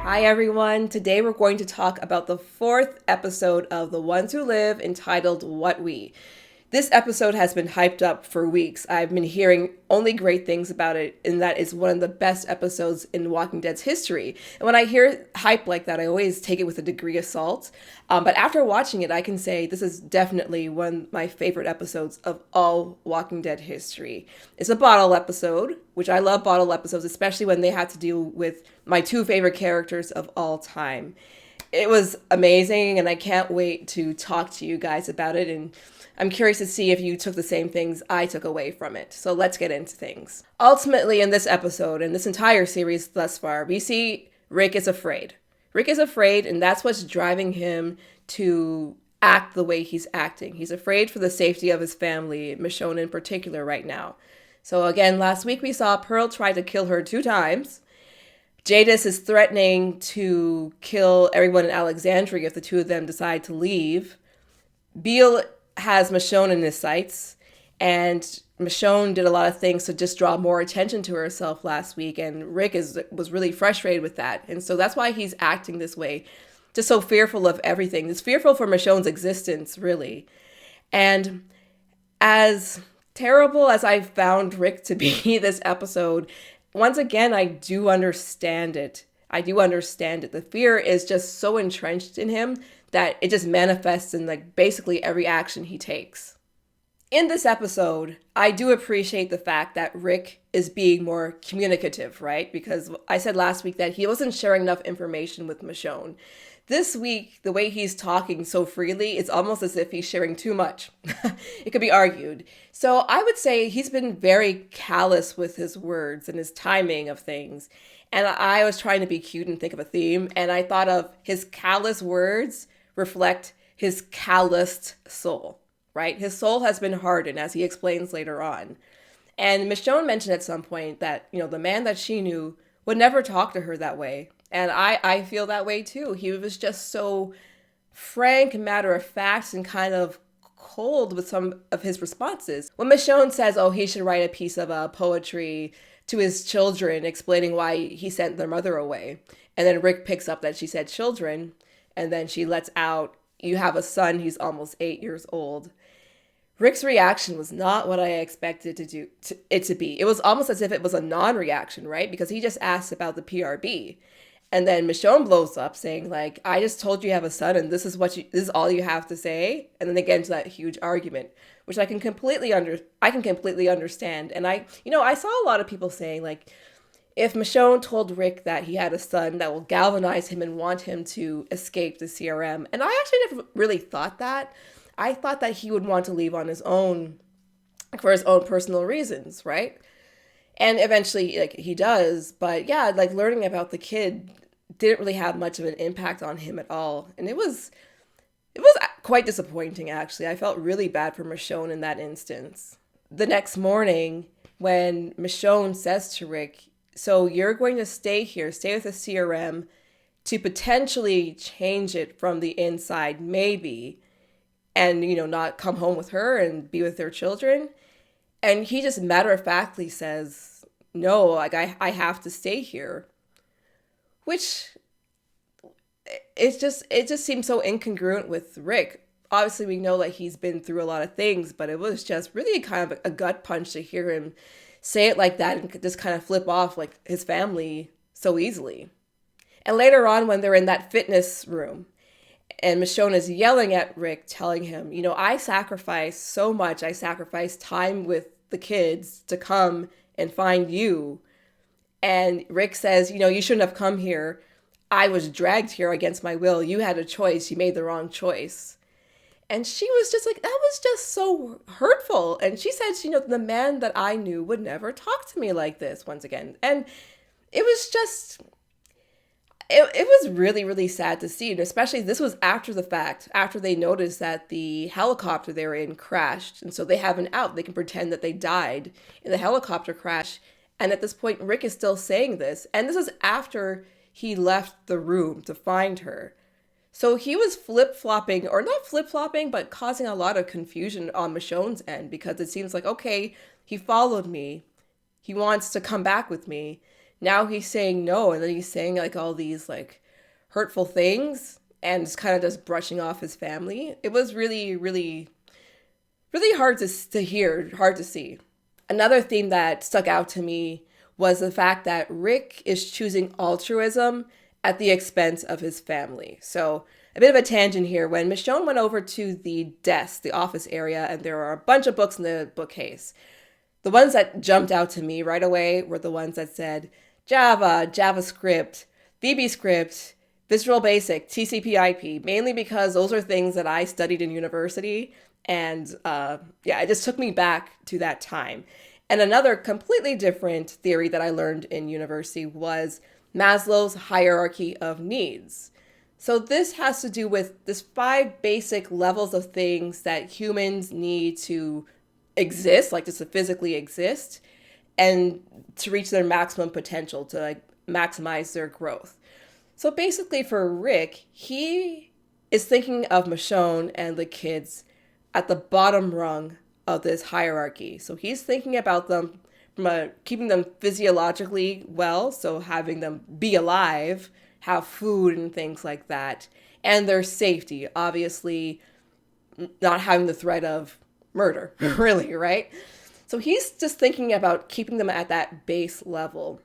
Hi everyone. Today we're going to talk about the fourth episode of The Ones Who Live, entitled What We. This episode has been hyped up for weeks. I've been hearing only great things about it, and that is one of the best episodes in Walking Dead's history. And when I hear hype like that, I always take it with a degree of salt. But after watching it, I can say this is definitely one of my favorite episodes of all Walking Dead history. It's a bottle episode, which I love bottle episodes, especially when they have to deal with my two favorite characters of all time. It was amazing, and I can't wait to talk to you guys about it, and I'm curious to see if you took the same things I took away from it. So let's get into things. Ultimately, in this episode, and this entire series thus far, we see Rick is afraid. Rick is afraid, and that's what's driving him to act the way he's acting. He's afraid for the safety of his family, Michonne in particular right now. So again, last week we saw Pearl try to kill her 2 times. Jadis is threatening to kill everyone in Alexandria if the two of them decide to leave. Beale has Michonne in his sights, and Michonne did a lot of things to just draw more attention to herself last week, and Rick was really frustrated with that. And so that's why he's acting this way, just so fearful of everything. He's fearful for Michonne's existence, really. And as terrible as I found Rick to be this episode, once again, I do understand it. I do understand it. The fear is just so entrenched in him that it just manifests in basically every action he takes. In this episode, I do appreciate the fact that Rick is being more communicative, right? Because I said last week that he wasn't sharing enough information with Michonne. This week, the way he's talking so freely, it's almost as if he's sharing too much. It could be argued. So I would say he's been very callous with his words and his timing of things. And I was trying to be cute and think of a theme, and I thought of his callous words reflect his calloused soul, right? His soul has been hardened, as he explains later on. And Michonne mentioned at some point that, the man that she knew would never talk to her that way. And I feel that way too. He was just so frank and matter of fact and kind of cold with some of his responses. When Michonne says, he should write a piece of poetry to his children explaining why he sent their mother away. And then Rick picks up that she said children. And then she lets out, you have a son, he's almost 8 years old. Rick's reaction was not what I expected it to be. It was almost as if it was a non-reaction, right? Because he just asked about the PRB. And then Michonne blows up saying, I just told you have a son and this is all you have to say. And then they get into that huge argument, which I can completely understand. And I saw a lot of people saying, if Michonne told Rick that he had a son, that will galvanize him and want him to escape the CRM. And I actually never really thought that. I thought that he would want to leave on his own for his own personal reasons, right? And eventually, he does. But yeah, learning about the kid didn't really have much of an impact on him at all. And it was quite disappointing, actually. I felt really bad for Michonne in that instance. The next morning, when Michonne says to Rick, so you're going to stay with the CRM to potentially change it from the inside, maybe, and, not come home with her and be with their children. And he just matter-of-factly says, no, I have to stay here. Which, it just seems so incongruent with Rick. Obviously, we know that he's been through a lot of things, but it was just really kind of a gut punch to hear him say it like that and just kind of flip off his family so easily. And later on, when they're in that fitness room and Michonne is yelling at Rick, telling him, I sacrificed so much. I sacrificed time with the kids to come and find you. And Rick says, you shouldn't have come here. I was dragged here against my will. You had a choice. You made the wrong choice. And she was just that was just so hurtful. And she said, the man that I knew would never talk to me like this once again. And it was just, it was really, really sad to see. And especially this was after the fact, after they noticed that the helicopter they were in crashed. And so they have an out. They can pretend that they died in the helicopter crash. And at this point, Rick is still saying this. And this is after he left the room to find her. So he was flip-flopping, or not flip-flopping, but causing a lot of confusion on Michonne's end, because it seems like, okay, he followed me. He wants to come back with me. now he's saying no, and then he's saying like all these like hurtful things and just kind of just brushing off his family. It was really, really, really hard to hear, hard to see. Another theme that stuck out to me was the fact that Rick is choosing altruism at the expense of his family. So, a bit of a tangent here. When Michonne went over to the desk, the office area, and there are a bunch of books in the bookcase, the ones that jumped out to me right away were the ones that said Java, JavaScript, VBScript, Visual Basic, TCP/IP, mainly because those are things that I studied in university. And it just took me back to that time. And another completely different theory that I learned in university was Maslow's hierarchy of needs. So this has to do with this 5 basic levels of things that humans need to exist, like just to physically exist, and to reach their maximum potential, to like maximize their growth. So basically for Rick, he is thinking of Michonne and the kids at the bottom rung of this hierarchy. So he's thinking about them from keeping them physiologically well, so having them be alive, have food and things like that, and their safety, obviously not having the threat of murder, really, right? So he's just thinking about keeping them at that base level.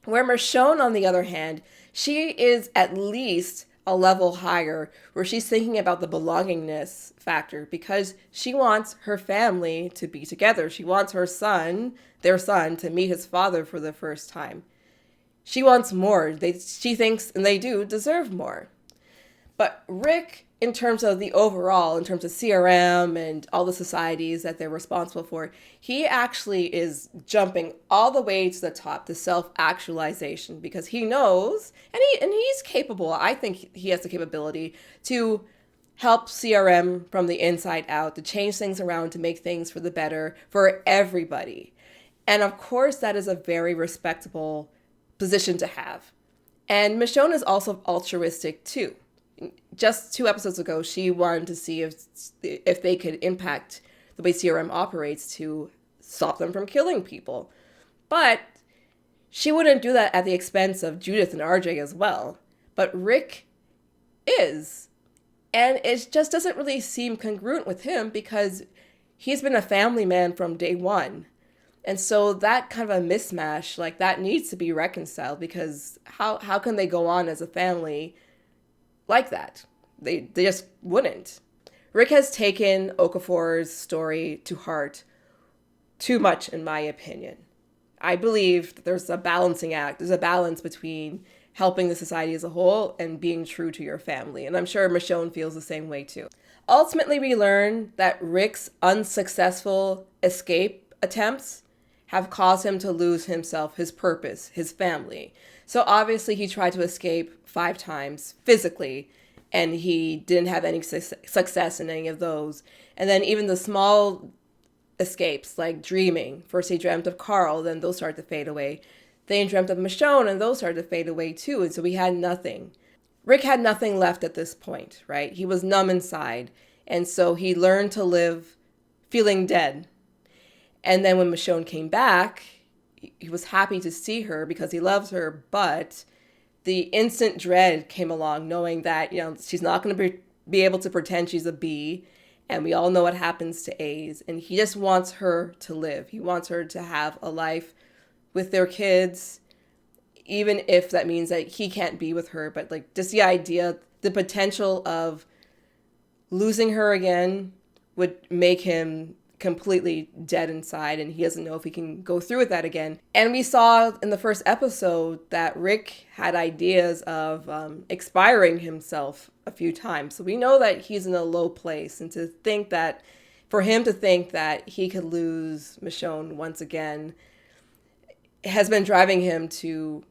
Where Michonne, on the other hand, she is at least a level higher, where she's thinking about the belongingness factor, because she wants her family to be together. She wants her son, their son, to meet his father for the first time. She wants more. She thinks, and they do, deserve more. But Rick, in terms of the overall, in terms of CRM and all the societies that they're responsible for, he actually is jumping all the way to the top, to self-actualization, because he knows, and he's capable, I think he has the capability to help CRM from the inside out, to change things around, to make things for the better for everybody. And of course, that is a very respectable position to have. And Michonne is also altruistic too. Just 2 episodes ago, she wanted to see if they could impact the way CRM operates to stop them from killing people. But she wouldn't do that at the expense of Judith and RJ as well. But Rick is. And it just doesn't really seem congruent with him, because he's been a family man from day one. And so that kind of a mismatch, like that needs to be reconciled, because how can they go on as a family like that? They just wouldn't. Rick has taken Okafor's story to heart too much, in my opinion. I believe that there's a balancing act. There's a balance between helping the society as a whole and being true to your family. And I'm sure Michonne feels the same way too. Ultimately, we learn that Rick's unsuccessful escape attempts have caused him to lose himself, his purpose, his family. So obviously he tried to escape 5 times physically, and he didn't have any success in any of those. And then even the small escapes, like dreaming. First he dreamt of Carl, then those started to fade away. Then he dreamt of Michonne, and those started to fade away too. And so he had nothing. Rick had nothing left at this point, right? He was numb inside. And so he learned to live feeling dead. And then when Michonne came back, he was happy to see her because he loves her, but the instant dread came along, knowing that, she's not going to be able to pretend she's a B, and we all know what happens to A's, and he just wants her to live. He wants her to have a life with their kids, even if that means that he can't be with her, but like just the idea, the potential of losing her again would make him completely dead inside, and he doesn't know if he can go through with that again. And we saw in the first episode that Rick had ideas of expiring himself a few times. So we know that he's in a low place, and for him to think that he could lose Michonne once again has been driving him to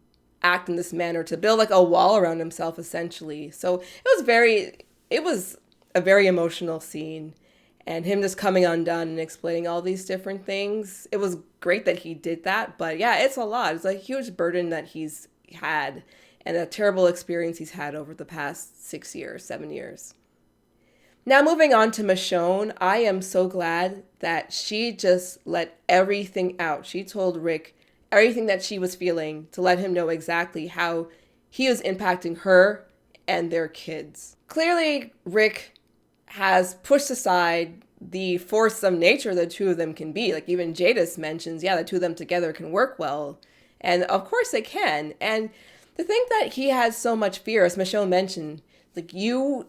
act in this manner, to build like a wall around himself, essentially. So it was a very emotional scene. And him just coming undone and explaining all these different things. It was great that he did that. But yeah, it's a lot. It's a huge burden that he's had, and a terrible experience he's had over the past 6 years, 7 years. Now moving on to Michonne, I am so glad that she just let everything out. She told Rick everything that she was feeling to let him know exactly how he was impacting her and their kids. Clearly, Rick has pushed aside the foursome nature the two of them can be. Like even Jadis mentions, yeah, the two of them together can work well. And of course they can. And to think that he has so much fear, as Michonne mentioned, like you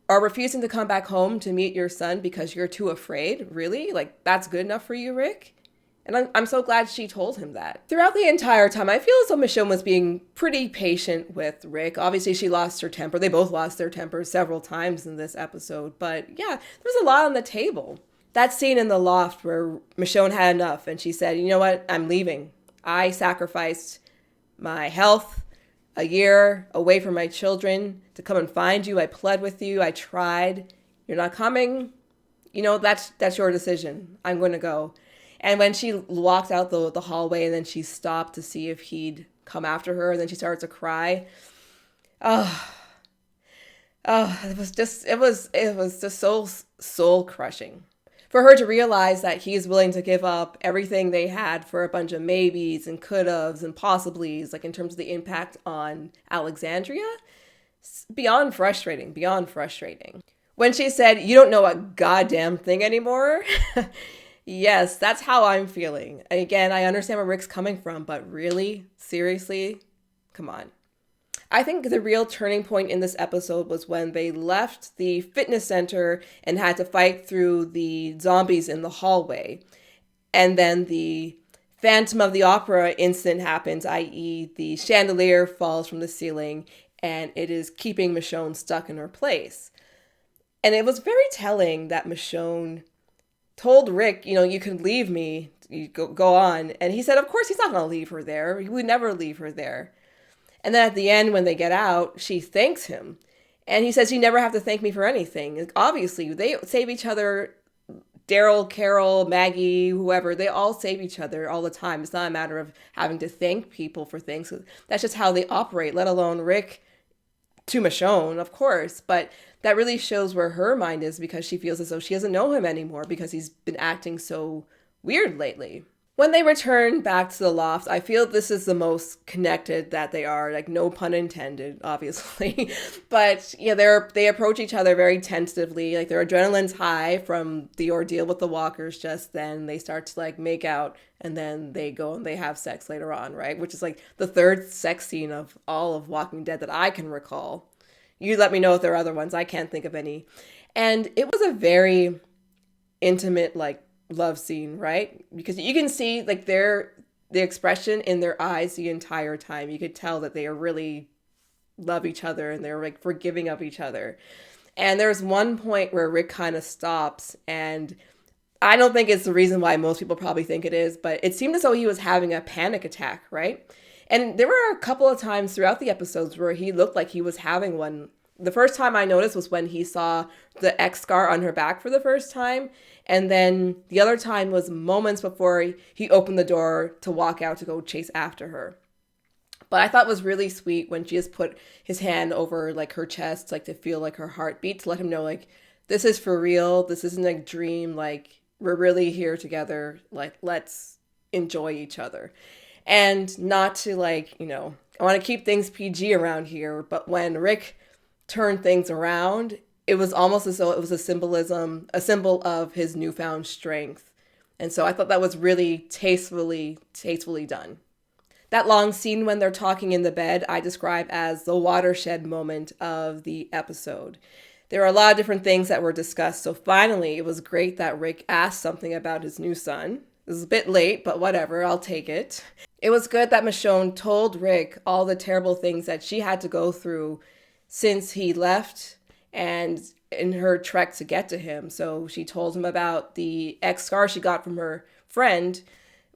are refusing to come back home to meet your son because you're too afraid, really? Like that's good enough for you, Rick? And I'm so glad she told him that. Throughout the entire time, I feel as though Michonne was being pretty patient with Rick. Obviously, she lost her temper. They both lost their temper several times in this episode. But yeah, there was a lot on the table. That scene in the loft where Michonne had enough and she said, you know what, I'm leaving. I sacrificed my health, a year away from my children to come and find you. I pled with you. I tried. You're not coming. You know, that's your decision. I'm going to go. And when she walked out the hallway and then she stopped to see if he'd come after her and then she started to cry. It was just so soul crushing. For her to realize that he's willing to give up everything they had for a bunch of maybes and could-haves and possiblies, like in terms of the impact on Alexandria, beyond frustrating. When she said, you don't know a goddamn thing anymore, yes, that's how I'm feeling. And again, I understand where Rick's coming from, but really, seriously, come on. I think the real turning point in this episode was when they left the fitness center and had to fight through the zombies in the hallway. And then the Phantom of the Opera incident happens, i.e. the chandelier falls from the ceiling and it is keeping Michonne stuck in her place. And it was very telling that Michonne told Rick, you can leave me, you go on. And he said, of course, he's not going to leave her there. He would never leave her there. And then at the end, when they get out, she thanks him. And he says, you never have to thank me for anything. Like, obviously, they save each other. Daryl, Carol, Maggie, whoever, they all save each other all the time. It's not a matter of having to thank people for things. That's just how they operate, let alone Rick to Michonne, of course. But that really shows where her mind is because she feels as though she doesn't know him anymore because he's been acting so weird lately. When they return back to the loft, I feel this is the most connected that they are, like no pun intended, obviously. But yeah, they approach each other very tentatively, like their adrenaline's high from the ordeal with the walkers just then. They start to like make out and then they go and they have sex later on, right? Which is like the third sex scene of all of Walking Dead that I can recall. You let me know if there are other ones. I can't think of any. And it was a very intimate, like, love scene, right? Because you can see like the expression in their eyes the entire time. You could tell that they are really love each other and they're like forgiving of each other. And there's one point where Rick kind of stops, and I don't think it's the reason why most people probably think it is, but it seemed as though he was having a panic attack, right? And there were a couple of times throughout the episodes where he looked like he was having one. The first time I noticed was when he saw the X scar on her back for the first time. And then the other time was moments before he opened the door to walk out to go chase after her. But I thought it was really sweet when she just put his hand over like her chest, like to feel like her heartbeat, to let him know like, this is for real. This isn't a dream. Like, we're really here together. Like, let's enjoy each other. And not to like, I want to keep things PG around here. But when Rick turned things around, it was almost as though it was a symbol of his newfound strength. And so I thought that was really tastefully done. That long scene when they're talking in the bed, I describe as the watershed moment of the episode. There are a lot of different things that were discussed. So finally, it was great that Rick asked something about his new son. It was a bit late, but whatever, I'll take it. It was good that Michonne told Rick all the terrible things that she had to go through since he left and in her trek to get to him. So she told him about the X scar she got from her friend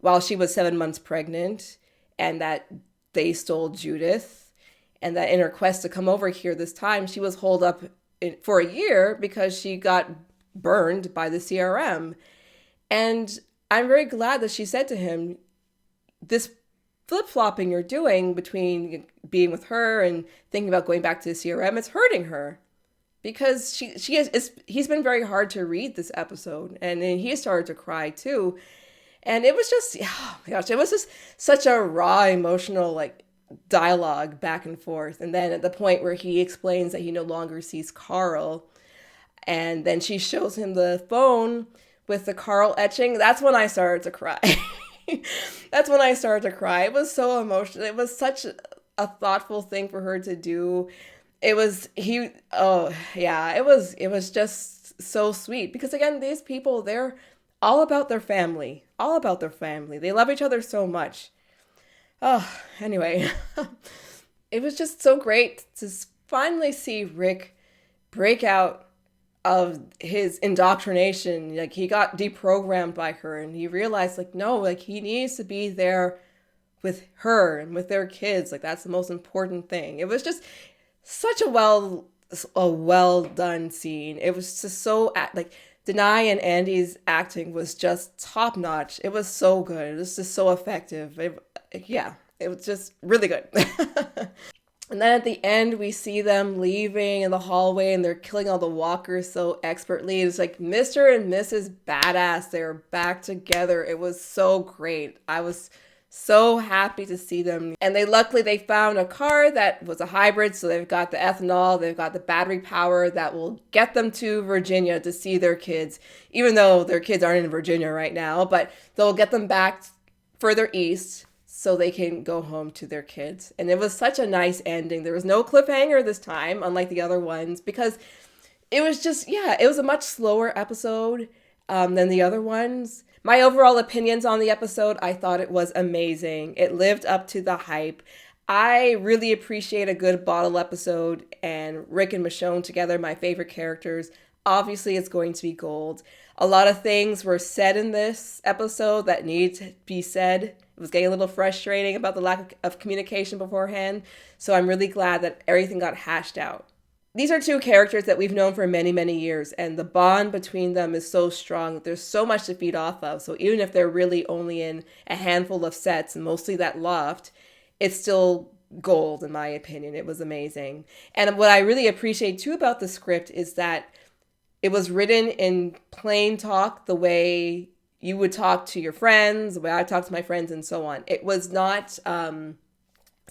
while she was 7 months pregnant, and that they stole Judith, and that in her quest to come over here this time, she was holed up for a year because she got burned by the CRM. And I'm very glad that she said to him, this flip-flopping you're doing between being with her and thinking about going back to the CRM, it's hurting her. Because he's been very hard to read this episode, and he started to cry too. And it was just, oh my gosh, it was just such a raw emotional like dialogue back and forth. And then at the point where he explains that he no longer sees Carl, and then she shows him the phone with the Carl etching, that's when I started to cry. That's when I started to cry. It was so emotional. It was such a thoughtful thing for her to do. It was just so sweet because again, these people, they're all about their family, all about their family. They love each other so much. Oh, anyway, it was just so great to finally see Rick break out of his indoctrination. Like he got deprogrammed by her and he realized like, no, like he needs to be there with her and with their kids. Like that's the most important thing. It was just such a well done scene. It was just so like Denai and Andy's acting was just top notch. It was so good. It was just so effective. It was just really good. And then at the end, we see them leaving in the hallway and they're killing all the walkers so expertly. It's like Mr. and Mrs. Badass. They're back together. It was so great. I was so happy to see them. And luckily they found a car that was a hybrid. So they've got the ethanol, they've got the battery power that will get them to Virginia to see their kids, even though their kids aren't in Virginia right now, but they'll get them back further east so they can go home to their kids. And it was such a nice ending. There was no cliffhanger this time, unlike the other ones, because it was just, it was a much slower episode than the other ones. My overall opinions on the episode, I thought it was amazing. It lived up to the hype. I really appreciate a good bottle episode, and Rick and Michonne together, my favorite characters. Obviously, it's going to be gold. A lot of things were said in this episode that need to be said. It was getting a little frustrating about the lack of communication beforehand, so I'm really glad that everything got hashed out. These are two characters that we've known for many, many years, and the bond between them is so strong that there's so much to feed off of. So even if they're really only in a handful of sets, and mostly that loft, it's still gold, in my opinion. It was amazing. And what I really appreciate, too, about the script is that it was written in plain talk, the way you would talk to your friends, the way I talk to my friends, and so on. It was not,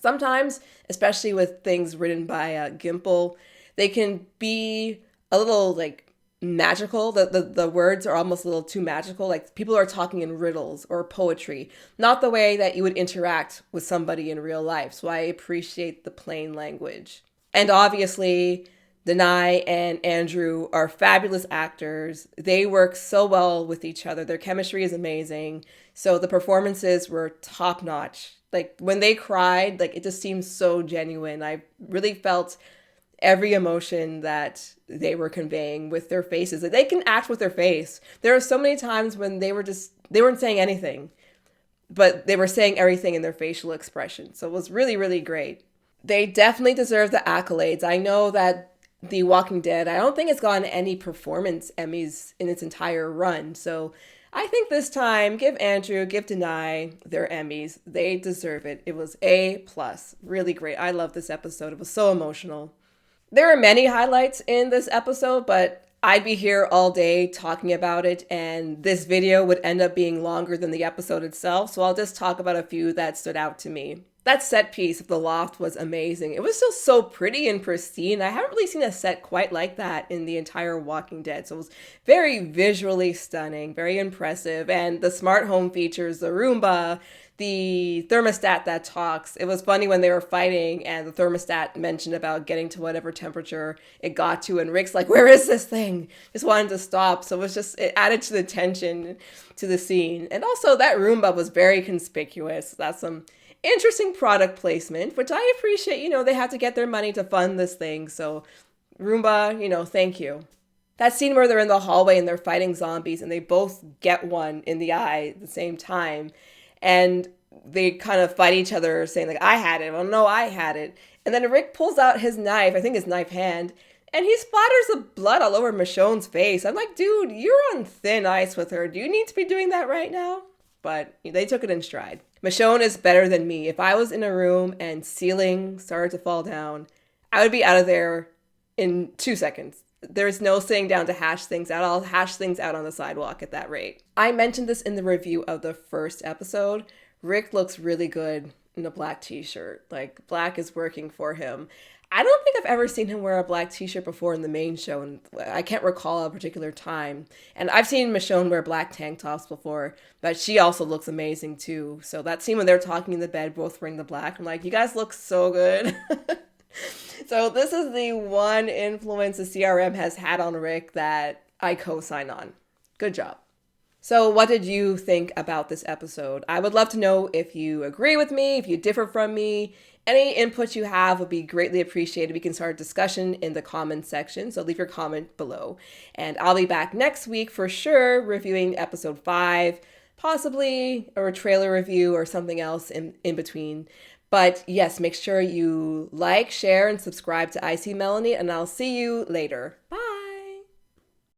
sometimes, especially with things written by Gimple, they can be a little like magical. The words are almost a little too magical. Like people are talking in riddles or poetry, not the way that you would interact with somebody in real life. So I appreciate the plain language. And obviously, Denai and Andrew are fabulous actors. They work so well with each other. Their chemistry is amazing. So the performances were top notch. Like when they cried, like it just seemed so genuine. I really felt every emotion that they were conveying with their faces. They can act with their face. There are so many times when they weren't saying anything, but they were saying everything in their facial expression. So it was really, really great. They definitely deserve the accolades. I know that The Walking Dead, I don't think it's gotten any performance Emmys in its entire run. So I think this time, give Andrew, give Denai their Emmys. They deserve it. It was A+. Really great. I love this episode. It was so emotional. There are many highlights in this episode, but I'd be here all day talking about it, and this video would end up being longer than the episode itself, so I'll just talk about a few that stood out to me. That set piece of the loft was amazing. It was still so pretty and pristine. I haven't really seen a set quite like that in the entire Walking Dead. So it was very visually stunning, very impressive. And the smart home features, the Roomba, the thermostat that talks. It was funny when they were fighting and the thermostat mentioned about getting to whatever temperature it got to. And Rick's like, where is this thing? Just wanted to stop. So it added to the tension to the scene. And also that Roomba was very conspicuous. That's some interesting product placement, which I appreciate. They had to get their money to fund this thing. So Roomba, thank you. That scene where they're in the hallway and they're fighting zombies and they both get one in the eye at the same time. And they kind of fight each other saying like, I had it. Well, no, I had it. And then Rick pulls out his knife, I think his knife hand, and he splatters the blood all over Michonne's face. I'm like, dude, you're on thin ice with her. Do you need to be doing that right now? But they took it in stride. Michonne is better than me. If I was in a room and ceiling started to fall down, I would be out of there in 2 seconds. There's no sitting down to hash things out. I'll hash things out on the sidewalk at that rate. I mentioned this in the review of the first episode. Rick looks really good in a black t-shirt. Like, black is working for him. I don't think I've ever seen him wear a black t-shirt before in the main show, and I can't recall a particular time. And I've seen Michonne wear black tank tops before, but she also looks amazing too. So that scene when they're talking in the bed, both wearing the black, I'm like, you guys look so good. So this is the one influence the CRM has had on Rick that I co-sign on. Good job. So what did you think about this episode? I would love to know if you agree with me, if you differ from me. Any input you have would be greatly appreciated. We can start a discussion in the comments section, so leave your comment below. And I'll be back next week for sure, reviewing episode 5, possibly a trailer review or something else in between. But yes, make sure you like, share, and subscribe to I See Melanie, and I'll see you later. Bye!